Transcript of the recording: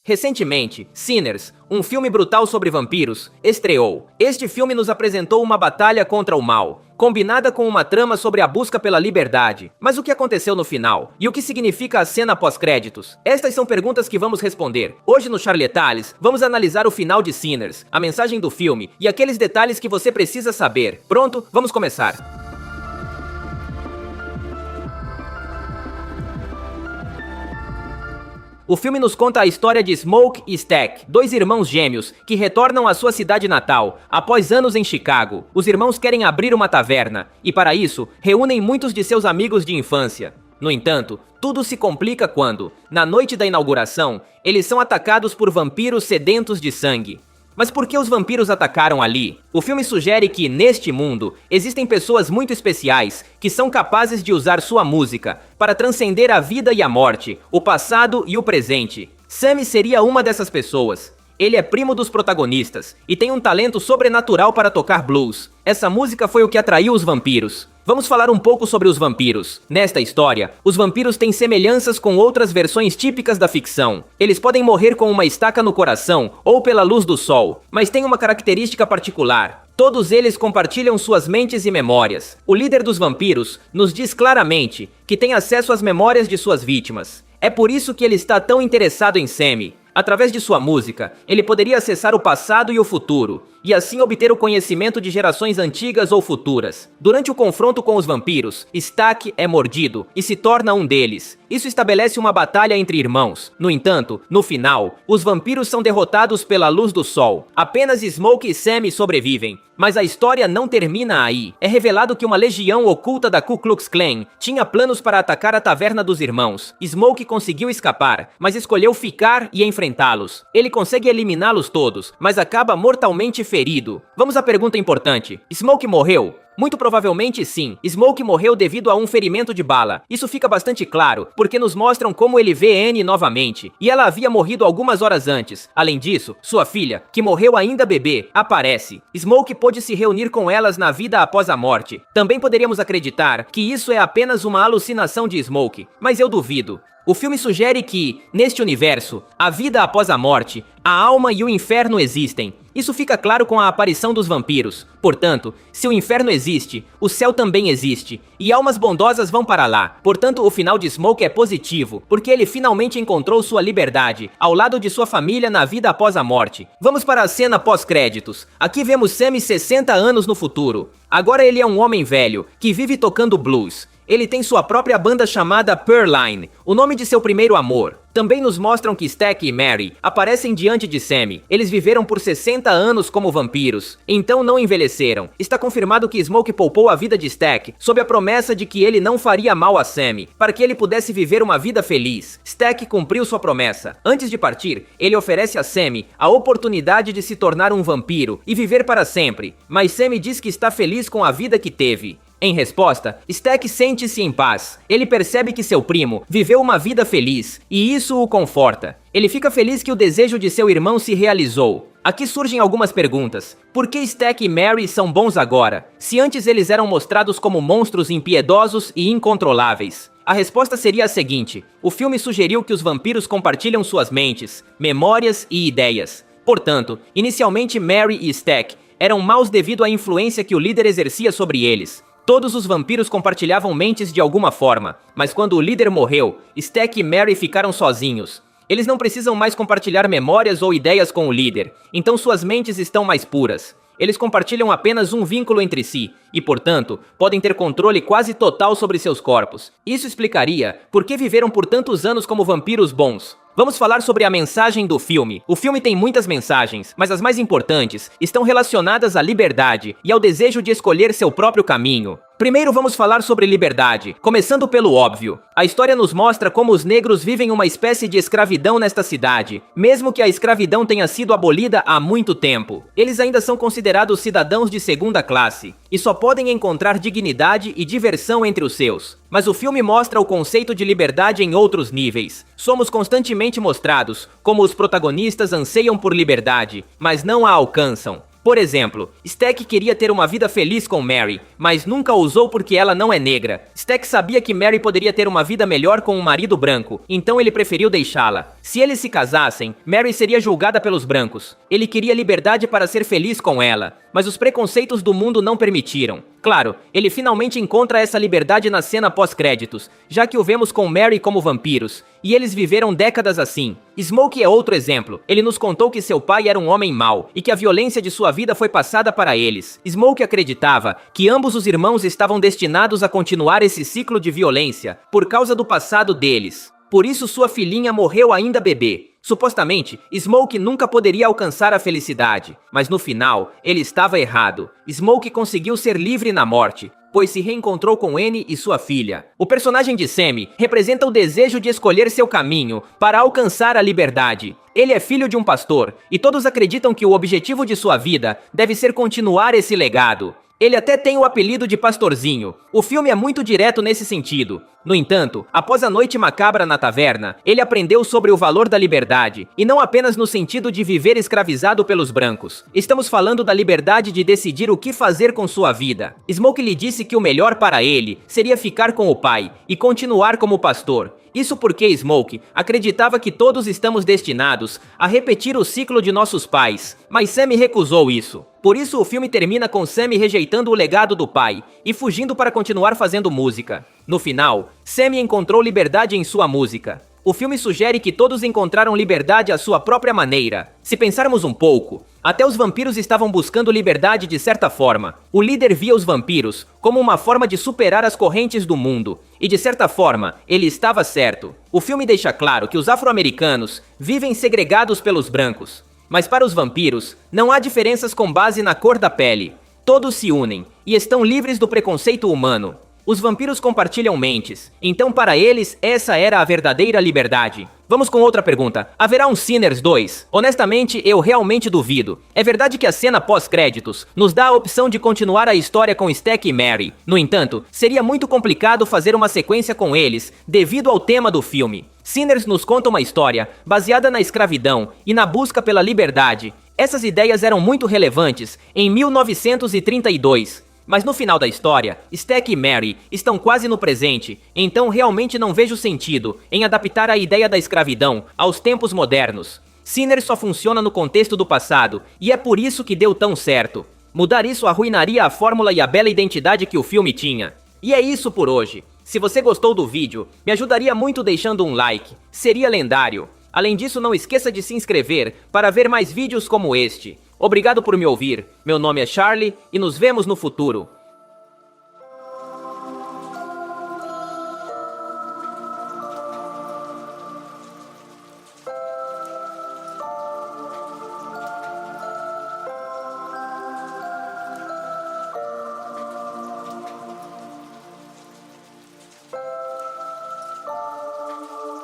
Recentemente, Sinners, um filme brutal sobre vampiros, estreou. Este filme nos apresentou uma batalha contra o mal, combinada com uma trama sobre a busca pela liberdade. Mas o que aconteceu no final? E o que significa a cena pós-créditos? Estas são perguntas que vamos responder. Hoje no Charletalis, vamos analisar o final de Sinners, a mensagem do filme e aqueles detalhes que você precisa saber. Pronto? Vamos começar. O filme nos conta a história de Smoke e Stack, dois irmãos gêmeos que retornam à sua cidade natal após anos em Chicago. Os irmãos querem abrir uma taverna e, para isso, reúnem muitos de seus amigos de infância. No entanto, tudo se complica quando, na noite da inauguração, eles são atacados por vampiros sedentos de sangue. Mas por que os vampiros atacaram ali? O filme sugere que, neste mundo, existem pessoas muito especiais que são capazes de usar sua música para transcender a vida e a morte, o passado e o presente. Sammy seria uma dessas pessoas. Ele é primo dos protagonistas e tem um talento sobrenatural para tocar blues. Essa música foi o que atraiu os vampiros. Vamos falar um pouco sobre os vampiros. Nesta história, os vampiros têm semelhanças com outras versões típicas da ficção. Eles podem morrer com uma estaca no coração ou pela luz do sol, mas têm uma característica particular. Todos eles compartilham suas mentes e memórias. O líder dos vampiros nos diz claramente que tem acesso às memórias de suas vítimas. É por isso que ele está tão interessado em Sammy. Através de sua música, ele poderia acessar o passado e o futuro, e assim obter o conhecimento de gerações antigas ou futuras. Durante o confronto com os vampiros, Stack é mordido e se torna um deles. Isso estabelece uma batalha entre irmãos. No entanto, no final, os vampiros são derrotados pela luz do sol. Apenas Smoke e Sammy sobrevivem. Mas a história não termina aí. É revelado que uma legião oculta da Ku Klux Klan tinha planos para atacar a taverna dos irmãos. Smoke conseguiu escapar, mas escolheu ficar e enfrentá-los. Ele consegue eliminá-los todos, mas acaba mortalmente ferido. Vamos à pergunta importante. Smoke morreu? Muito provavelmente sim. Smoke morreu devido a um ferimento de bala. Isso fica bastante claro, porque nos mostram como ele vê Annie novamente. E ela havia morrido algumas horas antes. Além disso, sua filha, que morreu ainda bebê, aparece. Smoke pôde se reunir com elas na vida após a morte. Também poderíamos acreditar que isso é apenas uma alucinação de Smoke, mas eu duvido. O filme sugere que, neste universo, a vida após a morte, a alma e o inferno existem. Isso fica claro com a aparição dos vampiros. Portanto, se o inferno existe, o céu também existe, e almas bondosas vão para lá. Portanto, o final de Smoke é positivo, porque ele finalmente encontrou sua liberdade, ao lado de sua família na vida após a morte. Vamos para a cena pós-créditos. Aqui vemos Sammy 60 anos no futuro. Agora ele é um homem velho, que vive tocando blues. Ele tem sua própria banda chamada Pearline, o nome de seu primeiro amor. Também nos mostram que Stack e Mary aparecem diante de Sammy. Eles viveram por 60 anos como vampiros, então não envelheceram. Está confirmado que Smoke poupou a vida de Stack, sob a promessa de que ele não faria mal a Sammy, para que ele pudesse viver uma vida feliz. Stack cumpriu sua promessa. Antes de partir, ele oferece a Sammy a oportunidade de se tornar um vampiro e viver para sempre, mas Sammy diz que está feliz com a vida que teve. Em resposta, Stack sente-se em paz. Ele percebe que seu primo viveu uma vida feliz, e isso o conforta. Ele fica feliz que o desejo de seu irmão se realizou. Aqui surgem algumas perguntas. Por que Stack e Mary são bons agora, se antes eles eram mostrados como monstros impiedosos e incontroláveis? A resposta seria a seguinte: o filme sugeriu que os vampiros compartilham suas mentes, memórias e ideias. Portanto, inicialmente Mary e Stack eram maus devido à influência que o líder exercia sobre eles. Todos os vampiros compartilhavam mentes de alguma forma, mas quando o líder morreu, Stack e Mary ficaram sozinhos. Eles não precisam mais compartilhar memórias ou ideias com o líder, então suas mentes estão mais puras. Eles compartilham apenas um vínculo entre si, e portanto, podem ter controle quase total sobre seus corpos. Isso explicaria por que viveram por tantos anos como vampiros bons. Vamos falar sobre a mensagem do filme. O filme tem muitas mensagens, mas as mais importantes estão relacionadas à liberdade e ao desejo de escolher seu próprio caminho. Primeiro vamos falar sobre liberdade, começando pelo óbvio. A história nos mostra como os negros vivem uma espécie de escravidão nesta cidade, mesmo que a escravidão tenha sido abolida há muito tempo. Eles ainda são considerados cidadãos de segunda classe, e só podem encontrar dignidade e diversão entre os seus. Mas o filme mostra o conceito de liberdade em outros níveis. Somos constantemente mostrados como os protagonistas anseiam por liberdade, mas não a alcançam. Por exemplo, Stack queria ter uma vida feliz com Mary, mas nunca ousou porque ela não é negra. Stack sabia que Mary poderia ter uma vida melhor com um marido branco, então ele preferiu deixá-la. Se eles se casassem, Mary seria julgada pelos brancos. Ele queria liberdade para ser feliz com ela, mas os preconceitos do mundo não permitiram. Claro, ele finalmente encontra essa liberdade na cena pós-créditos, já que o vemos com Mary como vampiros, e eles viveram décadas assim. Smoke é outro exemplo. Ele nos contou que seu pai era um homem mau, e que a violência de sua vida foi passada para eles. Smoke acreditava que ambos os irmãos estavam destinados a continuar esse ciclo de violência, por causa do passado deles. Por isso sua filhinha morreu ainda bebê. Supostamente, Smoke nunca poderia alcançar a felicidade, mas no final, ele estava errado. Smoke conseguiu ser livre na morte, pois se reencontrou com Annie e sua filha. O personagem de Sammy representa o desejo de escolher seu caminho para alcançar a liberdade. Ele é filho de um pastor, e todos acreditam que o objetivo de sua vida deve ser continuar esse legado. Ele até tem o apelido de Pastorzinho. O filme é muito direto nesse sentido. No entanto, após a noite macabra na taverna, ele aprendeu sobre o valor da liberdade, e não apenas no sentido de viver escravizado pelos brancos. Estamos falando da liberdade de decidir o que fazer com sua vida. Smoke lhe disse que o melhor para ele seria ficar com o pai e continuar como pastor. Isso porque Smoke acreditava que todos estamos destinados a repetir o ciclo de nossos pais, mas Sammy recusou isso. Por isso o filme termina com Sammy rejeitando o legado do pai e fugindo para continuar fazendo música. No final, Sammy encontrou liberdade em sua música. O filme sugere que todos encontraram liberdade à sua própria maneira. Se pensarmos um pouco, até os vampiros estavam buscando liberdade de certa forma. O líder via os vampiros como uma forma de superar as correntes do mundo, e de certa forma, ele estava certo. O filme deixa claro que os afro-americanos vivem segregados pelos brancos. Mas para os vampiros, não há diferenças com base na cor da pele. Todos se unem e estão livres do preconceito humano. Os vampiros compartilham mentes, então para eles essa era a verdadeira liberdade. Vamos com outra pergunta. Haverá um Sinners 2? Honestamente, eu realmente duvido. É verdade que a cena pós-créditos nos dá a opção de continuar a história com Stack e Mary. No entanto, seria muito complicado fazer uma sequência com eles, devido ao tema do filme. Sinners nos conta uma história baseada na escravidão e na busca pela liberdade. Essas ideias eram muito relevantes em 1932. Mas no final da história, Stack e Mary estão quase no presente, então realmente não vejo sentido em adaptar a ideia da escravidão aos tempos modernos. Sinners só funciona no contexto do passado, e é por isso que deu tão certo. Mudar isso arruinaria a fórmula e a bela identidade que o filme tinha. E é isso por hoje. Se você gostou do vídeo, me ajudaria muito deixando um like. Seria lendário. Além disso, não esqueça de se inscrever para ver mais vídeos como este. Obrigado por me ouvir, meu nome é Charlie e nos vemos no futuro.